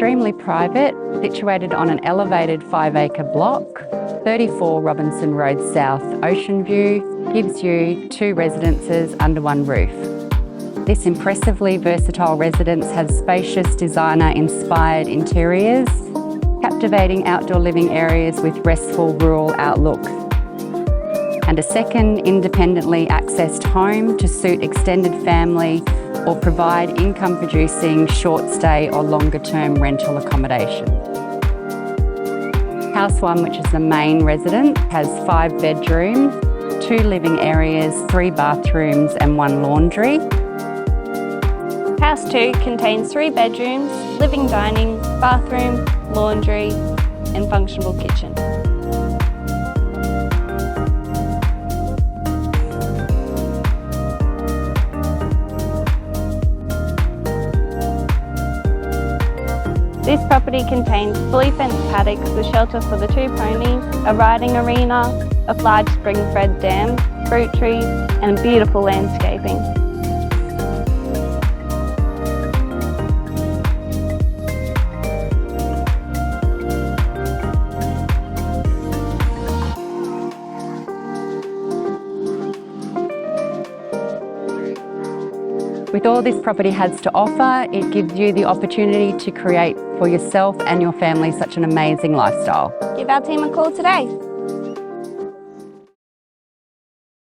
extremely private, situated on an elevated 5-acre block. 34 Robinson Road South Ocean View gives you 2 residences under one roof. This impressively versatile residence has spacious designer-inspired interiors, captivating outdoor living areas with restful rural outlook, and a second independently accessed home to suit extended family or provide income-producing short stay or longer-term rental accommodation. House 1, which is the main residence, has 5 bedrooms, 2 living areas, 3 bathrooms and 1 laundry. House 2 contains 3 bedrooms, living dining, bathroom, laundry and functional kitchen. This property contains fully fenced paddocks with shelter for the 2 ponies, a riding arena, a large spring-fed dam, fruit trees and beautiful landscaping. With all this property has to offer, it gives you the opportunity to create for yourself and your family such an amazing lifestyle. Give our team a call today.